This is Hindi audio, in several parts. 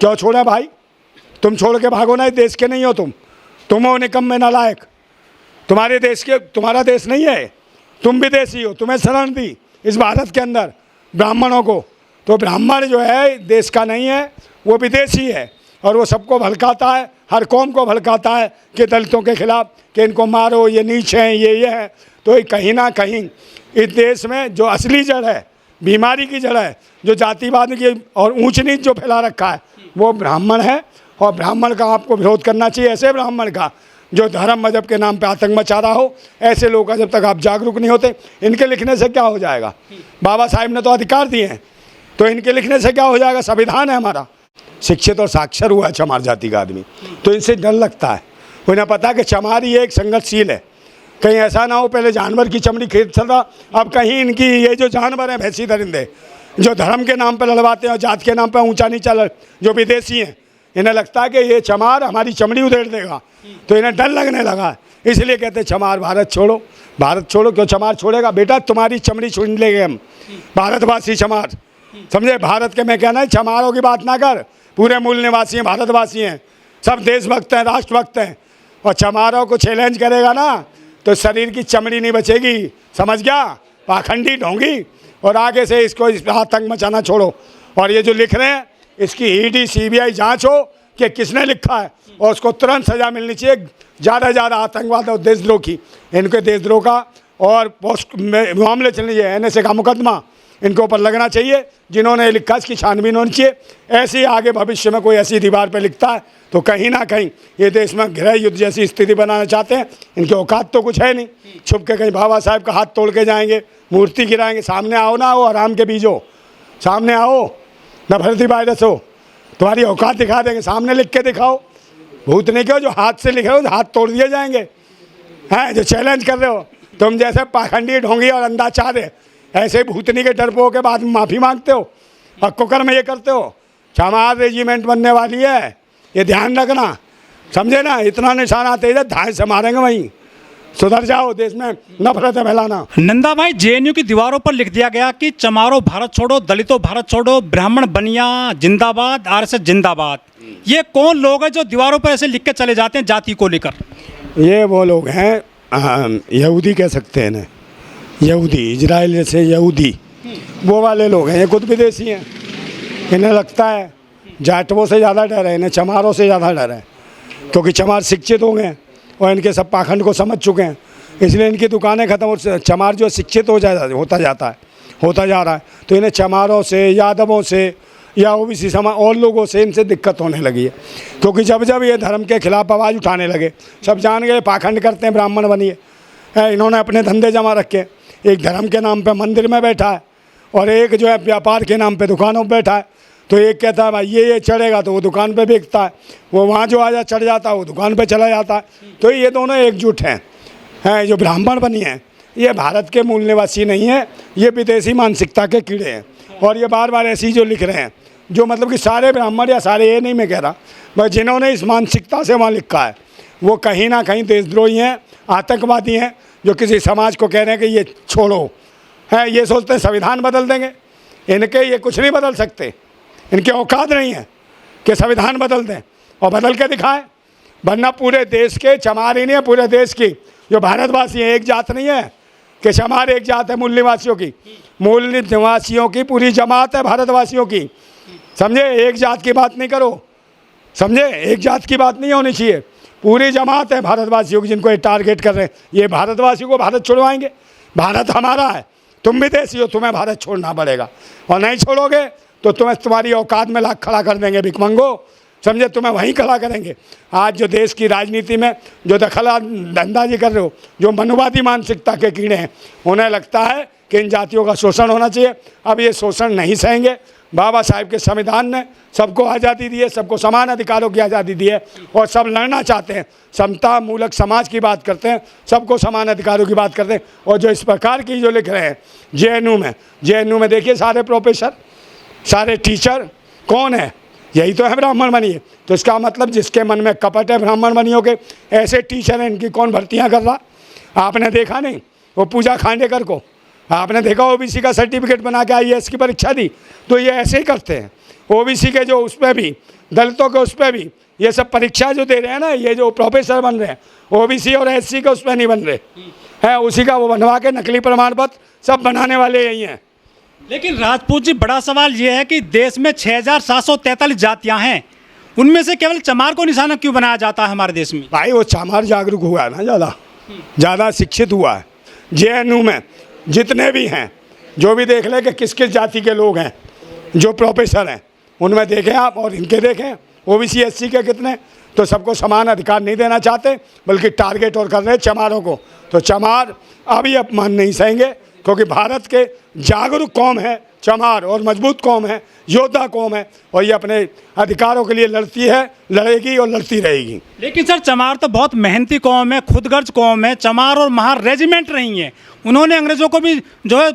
क्यों छोड़ा भाई? तुम छोड़ के भागो ना, देश के नहीं हो तुम हो निकम्मे नालायक। तुम्हारे देश के, तुम्हारा देश नहीं है, तुम विदेशी हो। तुम्हें शरण दी इस भारत के अंदर ब्राह्मणों को, तो ब्राह्मण जो है देश का नहीं है, वो विदेशी है। और वो सबको भड़काता है, हर कौम को भड़काता है कि दलितों के खिलाफ, कि इनको मारो, ये नीच हैं, ये है। तो ये कहीं ना कहीं इस देश में जो असली जड़ है, बीमारी की जड़ है, जो जातिवाद की और ऊंच नीच जो फैला रखा है, वो ब्राह्मण है। और ब्राह्मण का आपको विरोध करना चाहिए, ऐसे ब्राह्मण का जो धर्म मजहब के नाम पे आतंक मचा रहा हो। ऐसे लोगों का जब तक आप जागरूक नहीं होते, इनके लिखने से क्या हो जाएगा? बाबा साहिब ने तो अधिकार दिए हैं, तो इनके लिखने से क्या हो जाएगा? संविधान है हमारा। शिक्षित और साक्षर हुआ है चमार जाति का आदमी, तो इनसे डर लगता है। उन्हें पता है कि चमार ही एक संघर्षशील है, कहीं ऐसा ना हो पहले जानवर की चमड़ी खरीद चल रहा, अब कहीं इनकी ये जो जानवर हैं, भैंसी दरिंदे, जो धर्म के नाम पर लड़वाते हैं और जात के नाम पर ऊंचा नीचा जो विदेशी हैं, इन्हें लगता है कि ये चमार हमारी चमड़ी उधेड़ देगा, तो इन्हें डर लगने लगा है। इसलिए कहते हैं चमार भारत छोड़ो, भारत छोड़ो। क्यों चमार छोड़ेगा? बेटा तुम्हारी चमड़ी छीन लेंगे हम, भारतवासी चमार, समझे? भारत के, मैं कहना है चमारों की बात ना कर, पूरे मूल निवासी हैं, भारतवासी हैं, सब देशभक्त हैं, राष्ट्रभक्त हैं। और चमारों को चैलेंज करेगा ना तो शरीर की चमड़ी नहीं बचेगी, समझ गया? पाखंडी ढोंगी। और आगे से इसको आतंक मचाना छोड़ो। और ये जो लिख रहे हैं, इसकी ईडी सीबीआई जांच हो कि किसने लिखा है, और उसको तुरंत सजा मिलनी चाहिए। ज़्यादा से ज़्यादा आतंकवाद और देशद्रोह की, इनके देशद्रोह का और पोस्ट मामले चलने चाहिए, NSA का मुकदमा इनके ऊपर लगना चाहिए। जिन्होंने लिखा इसकी छानबीन होनी चाहिए। ऐसे ही आगे भविष्य में कोई ऐसी दीवार पर लिखता है तो कहीं ना कहीं ये देश में गृह युद्ध जैसी स्थिति बनाना चाहते हैं। इनके औकात तो कुछ है नहीं, छुप के कहीं बाबा साहब का हाथ तोड़ के जाएंगे, मूर्ति गिराएंगे। सामने आओ ना, वो आराम के बीजो, सामने आओ, नफरती वायरस हो, तुम्हारी औकात दिखा देंगे, सामने लिख के दिखाओ। भूत नहीं क्यों, जो हाथ से लिख रहे हो हाथ तोड़ दिए जाएंगे, हैं जो चैलेंज कर रहे हो तुम जैसे पाखंडी ढोंगी और अंधाचार है, ऐसे भूतनी के डरपोक के बाद माफ़ी मांगते हो और कुकर में ये करते हो। चमार रेजिमेंट बनने वाली है, ये ध्यान रखना, समझे ना? इतना निशाना तेज है, धाए से मारेंगे वहीं। सुधर जाओ, देश में नफरत है फैलाना। नंदा भाई, JNU की दीवारों पर लिख दिया गया कि चमारों भारत छोड़ो, दलितों भारत छोड़ो, ब्राह्मण बनिया जिंदाबाद, RSS जिंदाबाद। ये कौन लोग हैं जो दीवारों पर ऐसे लिख के चले जाते हैं जाति को लेकर? ये वो लोग हैं, यहूदी कह सकते हैं ना, यहूदी, इजराइल जैसे यहूदी, वो वाले लोग हैं। ये खुद विदेशी हैं। इन्हें लगता है जाटवों से ज़्यादा डर है, इन्हें चमारों से ज़्यादा डर है, क्योंकि चमार शिक्षित हो गए और इनके सब पाखंड को समझ चुके हैं। इसलिए इनकी दुकानें खत्म, और चमार जो शिक्षित होता जा रहा है। तो इन्हें चमारों से, यादवों से या OBC समाज और लोगों से इनसे दिक्कत होने लगी है, क्योंकि जब जब ये धर्म के खिलाफ आवाज़ उठाने लगे, सब जान गए पाखंड करते हैं, ब्राह्मण बनिए। इन्होंने अपने धंधे जमा रखे, एक धर्म के नाम पे मंदिर में बैठा है और एक जो है व्यापार के नाम पे दुकानों पर बैठा है। तो एक कहता है भाई ये चढ़ेगा तो वो दुकान पे बेचता है, वो वहाँ जो आजा चढ़ जाता है वो दुकान पे चला जाता है। तो ये दोनों एकजुट हैं। जो ब्राह्मण बनी हैं, ये भारत के मूल निवासी नहीं है, ये विदेशी मानसिकता के कीड़े हैं। और ये बार बार ऐसी जो लिख रहे हैं, जो मतलब कि सारे ब्राह्मण या सारे, ये नहीं मैं कह रहा, बस जिन्होंने इस मानसिकता से वहाँ लिखा है वो कहीं ना कहीं देशद्रोही हैं, आतंकवादी हैं, जो किसी समाज को कह रहे हैं कि ये छोड़ो। ये सोचते हैं संविधान बदल देंगे। इनके ये कुछ नहीं बदल सकते, इनके औकात नहीं है कि संविधान बदल दें और बदल के दिखाएं। वरना पूरे देश के, चमार ही नहीं है, पूरे देश की जो भारतवासी हैं, एक जात नहीं है कि चमार एक जात है मूल निवासियों की। मूल निवासियों की पूरी जमात है भारतवासियों की, समझे? एक जात की बात नहीं करो, समझे? एक जात की बात नहीं होनी चाहिए, पूरी जमात है भारतवासियों की जिनको ये टारगेट कर रहे हैं। ये भारतवासियों को भारत छुड़वाएंगे। भारत हमारा है, तुम विदेशी हो, तुम्हें भारत छोड़ना पड़ेगा। और नहीं छोड़ोगे तो तुम्हें तुम्हारी औकात में लाख खड़ा कर देंगे भिखमंगो, समझे? तुम्हें वहीं खड़ा करेंगे। आज जो देश की राजनीति में जो दखलंदाजी कर रहे हो, जो मनुवादी मानसिकता के कीड़े हैं, उन्हें लगता है कि इन जातियों का शोषण होना चाहिए। अब ये शोषण नहीं सहेंगे। बाबा साहब के संविधान ने सबको आज़ादी दी है, सबको समान अधिकारों की आज़ादी दी है, और सब लड़ना चाहते हैं, समता मूलक समाज की बात करते हैं, सबको समान अधिकारों की बात करते हैं। और जो इस प्रकार की जो लिख रहे हैं JNU में देखिए, सारे प्रोफेसर, सारे टीचर कौन है? यही तो है ब्राह्मण बनिए। तो इसका मतलब जिसके मन में कपट है ब्राह्मण बनियों के, ऐसे टीचर हैं, इनकी कौन भर्तियाँ कर रहा? आपने देखा नहीं? वो पूजा खांडेकर को आपने देखा OBC का सर्टिफिकेट बना के IAS की परीक्षा दी? तो ये ऐसे ही करते हैं। ओबीसी के जो उस पर भी, दलितों के उस पर भी, ये सब परीक्षा जो दे रहे हैं ना, ये जो प्रोफेसर बन रहे हैं ओबीसी और एससी के उस पर नहीं बन रहे हैं, उसी का वो बनवा के नकली प्रमाण पत्र सब बनाने वाले यही हैं। लेकिन राजपूत जी, बड़ा सवाल ये है कि देश में 6,743 जातियां हैं, उनमें से केवल चमार को निशाना क्यों बनाया जाता है हमारे देश में? भाई वो चमार जागरूक हुआ है ना, ज़्यादा शिक्षित हुआ है। जेएनयू में जितने भी हैं, जो भी देख लें कि किस किस जाति के लोग हैं जो प्रोफेसर हैं, उनमें देखें आप और इनके देखें ओबीसी एससी के कितने, तो सबको समान अधिकार नहीं देना चाहते, बल्कि टारगेट और कर रहे हैं चमारों को। तो चमार अभी अपमान नहीं सहेंगे, क्योंकि भारत के जागरूक कौम है चमार, और मजबूत कौम है, योद्धा कौम है, और ये अपने अधिकारों के लिए लड़ती है, लड़ेगी और लड़ती रहेगी। लेकिन सर, चमार तो बहुत मेहनती कौम है, खुदगर्ज कौम है। चमार और महार रेजिमेंट रही हैं, उन्होंने अंग्रेजों को भी जो है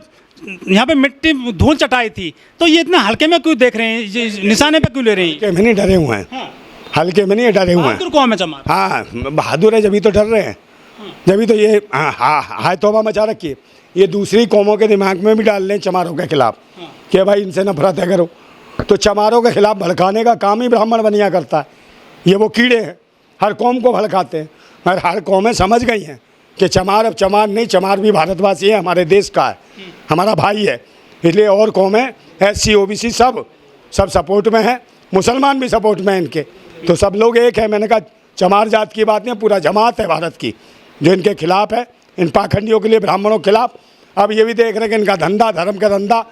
यहाँ पे मिट्टी धूल चटाई थी, तो ये इतना हल्के में क्यों देख रहे हैं, ये निशाने पे क्यों ले रहे हैं? हल्के में नहीं डरे हुए हैं, हल्के में नहीं डरे हुए हैं। बहादुर कौम है चमार। हाँ, बहादुर है, जभी तो डर रहे हैं, जभी तो ये हाय तौबा मचा रखी है। ये दूसरी कौमों के दिमाग में भी डाल लें चमारों के खिलाफ कि भाई इनसे नफरत है करो, तो चमारों के खिलाफ भड़काने का काम ही ब्राह्मण बनिया करता है। ये वो कीड़े हैं, हर कौम को भड़काते हैं, मगर हर कौमें समझ गई हैं कि चमार अब चमार नहीं, चमार भी भारतवासी है, हमारे देश का है, हमारा भाई है। इसलिए और कौमें एससी ओबीसी सब सपोर्ट में है, मुसलमान भी सपोर्ट में है इनके, तो सब लोग एक है। मैंने कहा चमार जात की बात नहीं, पूरा जमात है भारत की जो इनके खिलाफ है, इन पाखंडियों के लिए, ब्राह्मणों के खिलाफ। अब ये भी देख रहे हैं कि इनका धंधा, धर्म का धंधा,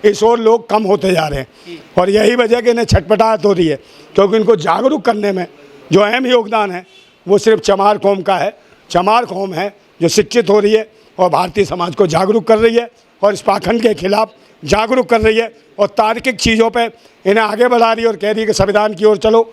इस और लोग कम होते जा रहे हैं, और यही वजह कि इन्हें छटपटाहट हो रही है, क्योंकि इनको जागरूक करने में जो अहम योगदान है वो सिर्फ चमार कौम का है। चमार कौम है जो शिक्षित हो रही है और भारतीय समाज को जागरूक कर रही है, और इस पाखंड के खिलाफ जागरूक कर रही है, और तार्किक चीज़ों पे इन्हें आगे बढ़ा रही है, और कह रही है कि संविधान की ओर चलो,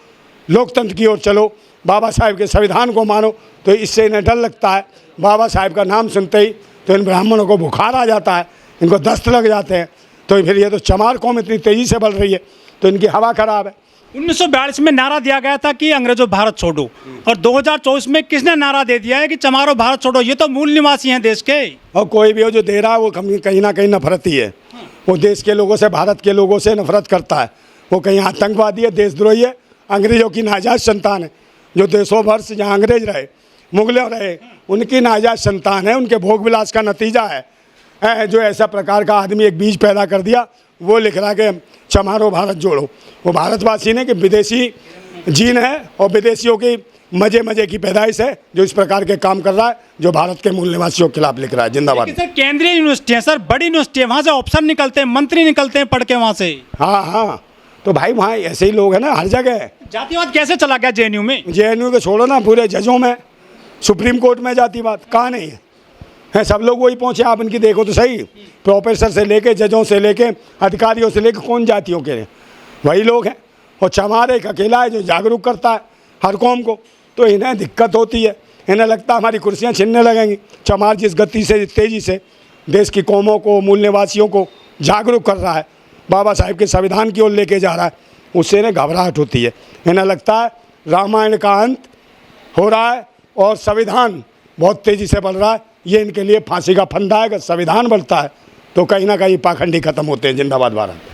लोकतंत्र की ओर चलो, बाबा साहेब के संविधान को मानो। तो इससे इन्हें डर लगता है, बाबा साहेब का नाम सुनते ही तो इन ब्राह्मणों को बुखार आ जाता है, इनको दस्त लग जाते हैं। तो फिर ये तो चमार कौम इतनी तेज़ी से बढ़ रही है, तो इनकी हवा खराब है। 1942 में नारा दिया गया था कि अंग्रेजों भारत छोड़ो, और 2024 में किसने नारा दे दिया है कि चमारो भारत छोड़ो? ये तो मूल निवासी हैं देश के। और कोई भी हो जो दे रहा है वो कहीं ना कहीं नफरती है, वो देश के लोगों से, भारत के लोगों से नफरत करता है, वो कहीं आतंकवादी है, देशद्रोही है, अंग्रेजों की नाजायज संतान है। जो देशों वर्ष जहाँ अंग्रेज रहे, मुगलों रहे, उनकी नाजायज संतान है, उनके भोग विलास का नतीजा है। जो ऐसा प्रकार का आदमी एक बीज पैदा कर दिया, वो लिख रहा कि चमारो भारत जोड़ो। वो भारतवासी ने कि विदेशी जीन है, और विदेशियों की मजे की पैदाइश है जो इस प्रकार के काम कर रहा है, जो भारत के मूल निवासियों के खिलाफ लिख रहा है। जिंदाबाद। सर, केंद्रीय यूनिवर्सिटी है सर, बड़ी यूनिवर्सिटी है, वहाँ से ऑप्शन निकलते हैं, मंत्री निकलते हैं पढ़ के वहाँ से। हाँ, तो भाई वहाँ ऐसे ही लोग हैं ना, हर जगह है। जातिवाद कैसे चला गया जेएनयू में? जेएनयू को छोड़ो ना, पूरे जजों में, सुप्रीम कोर्ट में जातिवाद कहाँ नहीं है, सब लोग वही पहुँचे। आप इनकी देखो तो सही, प्रोफेसर से लेके, जजों से लेके, अधिकारियों से लेके, कौन जातियों के हैं, वही लोग हैं। और चमार एक अकेला है जो जागरूक करता है हर कौम को, तो इन्हें दिक्कत होती है, इन्हें लगता है हमारी कुर्सियाँ छीनने लगेंगी। चमार जिस गति से, जिस तेज़ी से देश की कौमों को, मूल निवासियों को जागरूक कर रहा है, बाबा साहेब के संविधान की ओर लेके जा रहा है, उससे इन्हें घबराहट होती है। इन्हें लगता है रामायण का अंत हो रहा है और संविधान बहुत तेज़ी से बढ़ रहा है। ये इनके लिए फांसी का फंदा है। अगर संविधान बढ़ता है तो कहीं ना कहीं पाखंडी खत्म होते हैं। जिंदाबाद भारत।